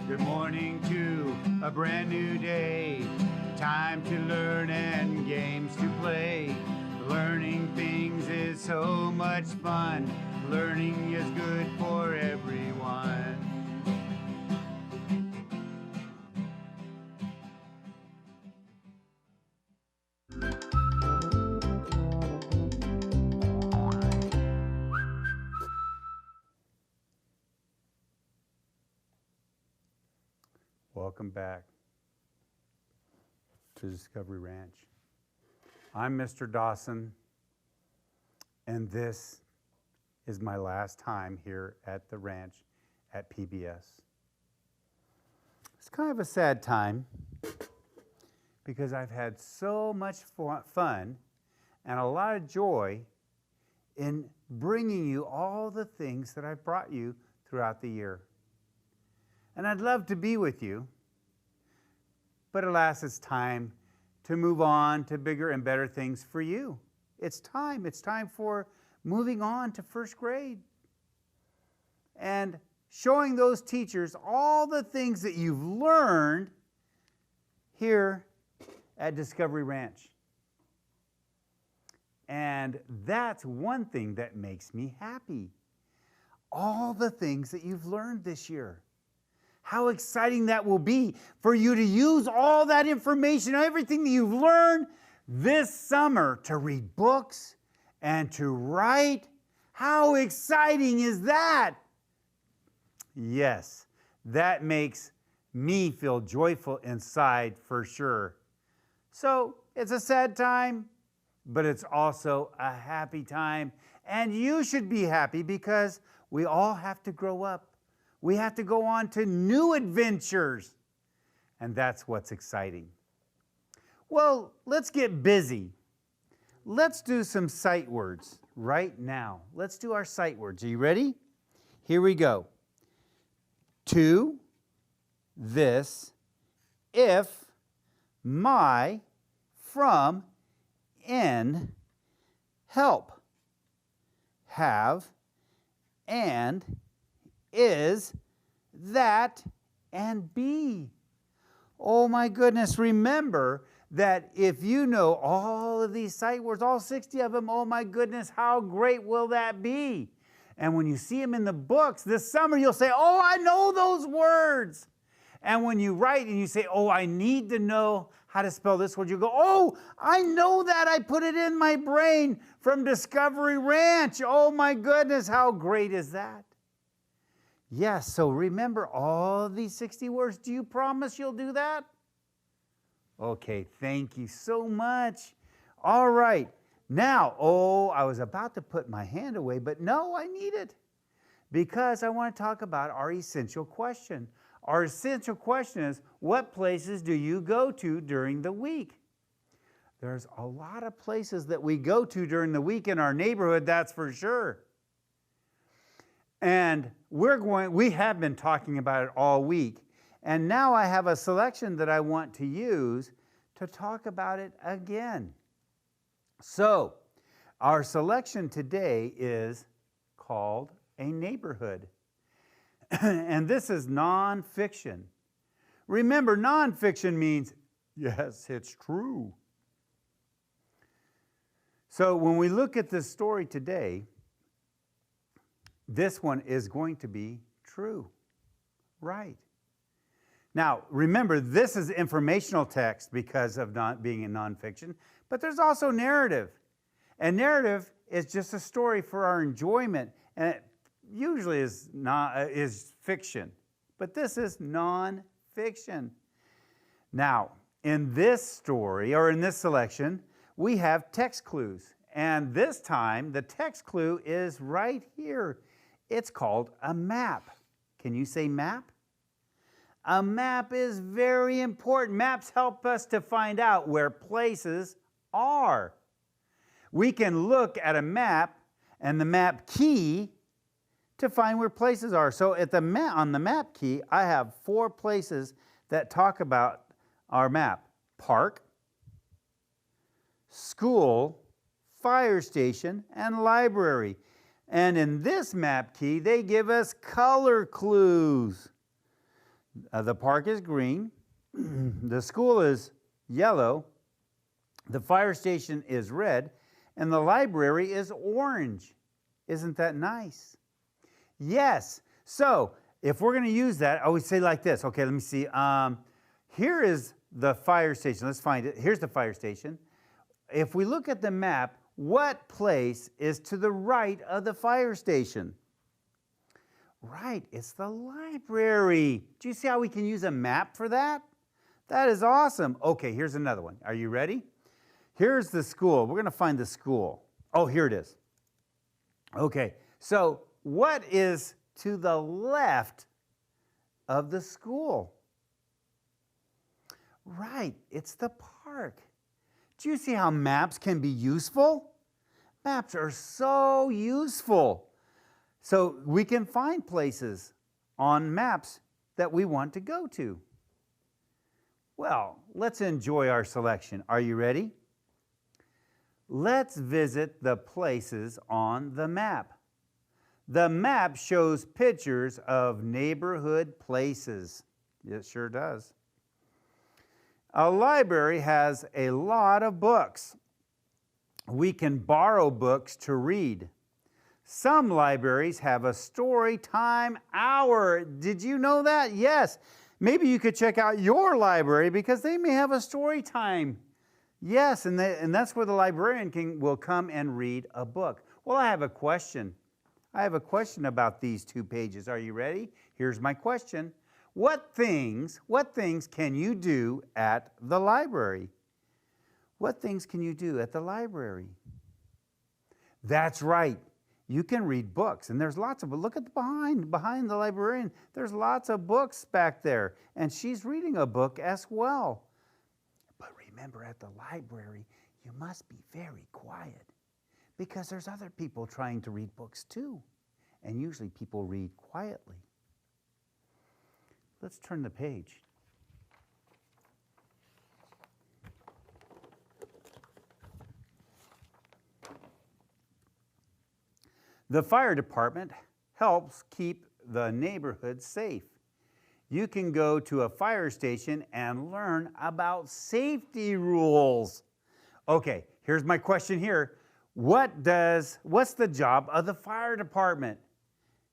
Good morning to a brand new day. Time to learn and games to play. Learning things is so much fun. Learning is good for everyone. Welcome back to Discovery Ranch. I'm Mr. Dawson, and this is my last time here at the ranch at PBS. It's kind of a sad time because I've had so much fun and a lot of joy in bringing you all the things that I've brought you throughout the year. And I'd love to be with you, but alas, it's time to move on to bigger and better things for you. It's time for moving on to first grade and showing those teachers all the things that you've learned here at Discovery Ranch. And that's one thing that makes me happy. All the things that you've learned this year. How exciting that will be for you to use all that information, everything that you've learned this summer to read books and to write. How exciting is that? Yes, that makes me feel joyful inside for sure. So it's a sad time, but it's also a happy time. And you should be happy because we all have to grow up. We have to go on to new adventures. And that's what's exciting. Well, let's get busy. Let's do some sight words right now. Let's do our sight words. Are you ready? Here we go. To, this, if, my, from, in, help, have, and, is, that, and be. Oh my goodness, remember that if you know all of these sight words, all 60 of them, oh my goodness, how great will that be? And when you see them in the books this summer, you'll say, oh, I know those words. And when you write and you say, oh, I need to know how to spell this word, you go, oh, I know that. I put it in my brain from Discovery Ranch. Oh my goodness, how great is that? Yes, so remember all these 60 words. Do you promise you'll do that? Okay, thank you so much. All right, now, I was about to put my hand away, but no, I need it because I want to talk about our essential question. Our essential question is, what places do you go to during the week? There's a lot of places that we go to during the week in our neighborhood, that's for sure. And we have been talking about it all week. And now I have a selection that I want to use to talk about it again. So, our selection today is called A Neighborhood. And this is nonfiction. Remember, nonfiction means, yes, it's true. So when we look at this story today, this one is going to be true, right? Now, remember, this is informational text because of not being in nonfiction, but there's also narrative. And narrative is just a story for our enjoyment, and it usually is fiction, but this is nonfiction. Now, in this story, or in this selection, we have text clues. And this time, the text clue is right here. It's called a map. Can you say map? A map is very important. Maps help us to find out where places are. We can look at a map and the map key to find where places are. So on the map key, I have 4 places that talk about our map. Park, school, fire station, and library. And in this map key, they give us color clues. The park is green. The school is yellow. The fire station is red. And the library is orange. Isn't that nice? Yes. So if we're going to use that, I would say like this. Okay, let me see. Here is the fire station. Let's find it. Here's the fire station. If we look at the map, what place is to the right of the fire station? Right, it's the library. Do you see how we can use a map for that? That is awesome. Okay, here's another one. Are you ready? Here's the school. We're going to find the school. Oh, here it is. Okay, so what is to the left of the school? Right, it's the park. Do you see how maps can be useful? Maps are so useful. So we can find places on maps that we want to go to. Well, let's enjoy our selection. Are you ready? Let's visit the places on the map. The map shows pictures of neighborhood places. It sure does. A library has a lot of books. We can borrow books to read. Some libraries have a story time hour. Did you know that? Yes. Maybe you could check out your library because they may have a story time. Yes, and that's where the librarian will come and read a book. Well, I have a question. I have a question about these 2 pages. Are you ready? Here's my question. What things can you do at the library? What things can you do at the library? That's right. You can read books, and there's lots of them. Look at behind the librarian. There's lots of books back there, and she's reading a book as well. But remember, at the library, you must be very quiet because there's other people trying to read books too, and usually people read quietly. Let's turn the page. The fire department helps keep the neighborhood safe. You can go to a fire station and learn about safety rules. Okay, here's my question here. What's the job of the fire department?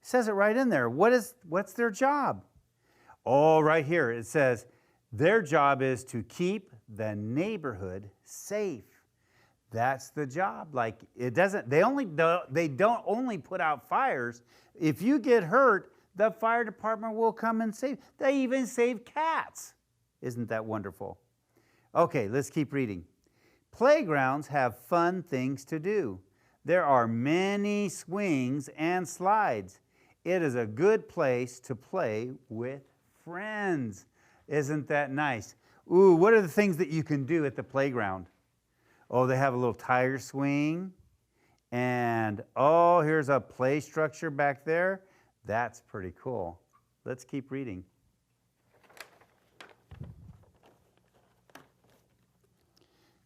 It says it right in there. What's their job? Oh, right here it says their job is to keep the neighborhood safe. That's the job. Like they don't only put out fires. If you get hurt, the fire department will come and save. They even save cats. Isn't that wonderful? Okay, let's keep reading. Playgrounds have fun things to do. There are many swings and slides. It is a good place to play with friends. Isn't that nice? Ooh, what are the things that you can do at the playground? Oh, they have a little tire swing. And oh, here's a play structure back there. That's pretty cool. Let's keep reading.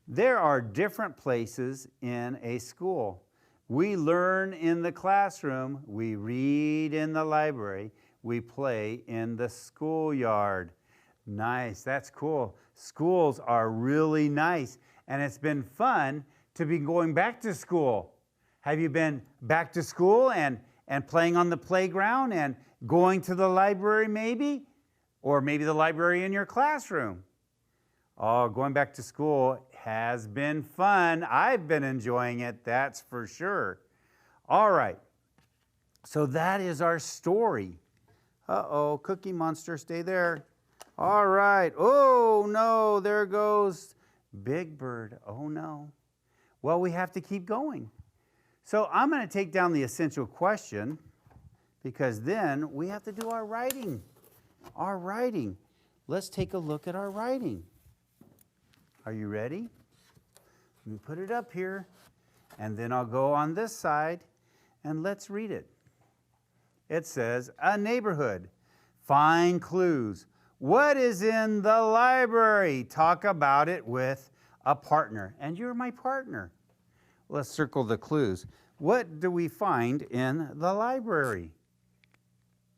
There are different places in a school. We learn in the classroom, we read in the library, we play in the schoolyard. Nice, that's cool. Schools are really nice, and it's been fun to be going back to school. Have you been back to school and playing on the playground and going to the library maybe? Or maybe the library in your classroom? Oh, going back to school has been fun. I've been enjoying it, that's for sure. All right, so that is our story. Uh-oh, Cookie Monster, stay there. All right, oh no, there goes Big Bird, oh no. Well, we have to keep going. So I'm going to take down the essential question because then we have to do our writing. Our writing. Let's take a look at our writing. Are you ready? Let me put it up here, and then I'll go on this side, and let's read it. It says, a neighborhood. Find clues. What is in the library? Talk about it with a partner, and you're my partner. Let's circle the clues. What do we find in the library?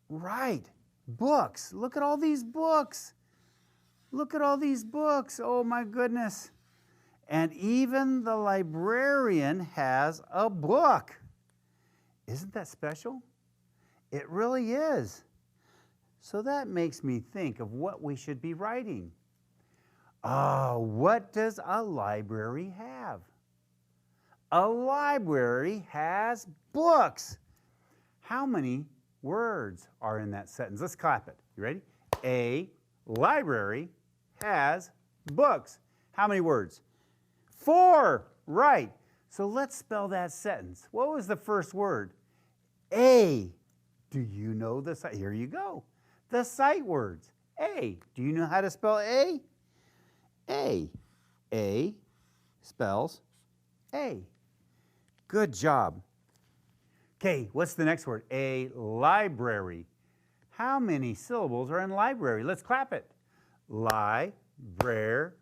Right, Books. Look at all these books. Look at all these books. Oh my goodness. And even the librarian has a book. Isn't that special? It really is. So that makes me think of what we should be writing. What does a library have? A library has books. How many words are in that sentence? Let's clap it. You ready? A library has books. How many words? 4. Right. So let's spell that sentence. What was the first word? A. Do you know the sight? Here you go. The sight words. A. Do you know how to spell A? A. A spells A. Good job. Okay, what's the next word? A library. How many syllables are in library? Let's clap it. Library.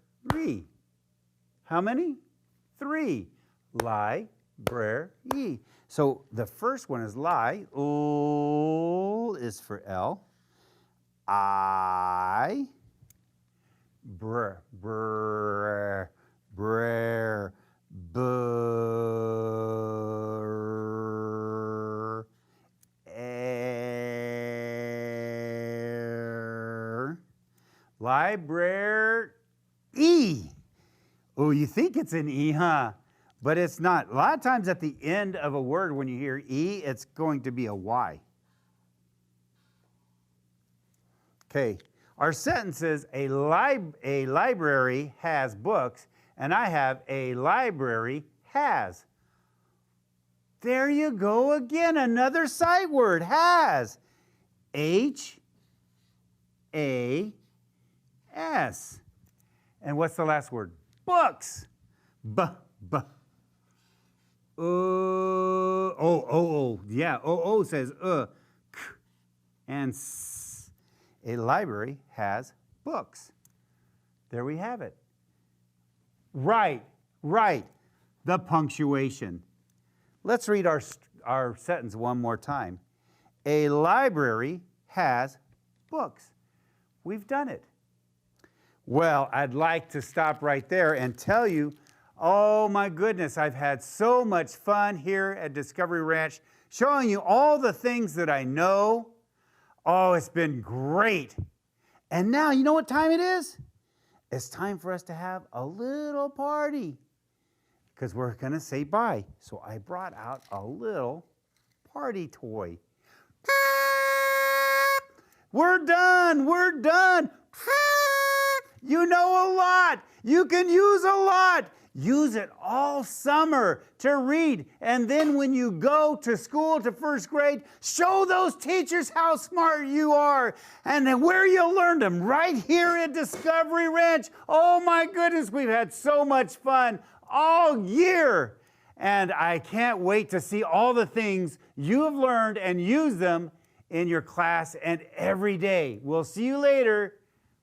How many? 3. Library. So the first one is lie. L is for L. I. Br. Br. Br. Br. Air. Library. Oh, you think it's an E, huh? But it's not. A lot of times at the end of a word, when you hear E, it's going to be a Y. Okay, our sentence is a library has books, and I have a library has. There you go again, another sight word, has. H-A-S. And what's the last word? Books. B. Yeah, says k, and s. A library has books. There we have it. Right. The punctuation. Let's read our sentence one more time. A library has books. We've done it. Well, I'd like to stop right there and tell you, oh my goodness, I've had so much fun here at Discovery Ranch, showing you all the things that I know. Oh, it's been great. And now, you know what time it is? It's time for us to have a little party, because we're going to say bye. So I brought out a little party toy. We're done. You know a lot. You can use a lot. Use it all summer to read. And then when you go to school to first grade, show those teachers how smart you are and where you learned them, right here at Discovery Ranch. Oh my goodness, we've had so much fun all year. And I can't wait to see all the things you have learned and use them in your class and every day. We'll see you later.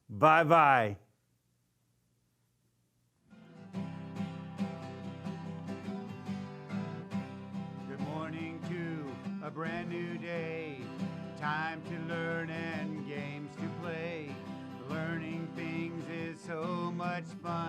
Bye-bye. A brand new day, time to learn and games to play. Learning things is so much fun.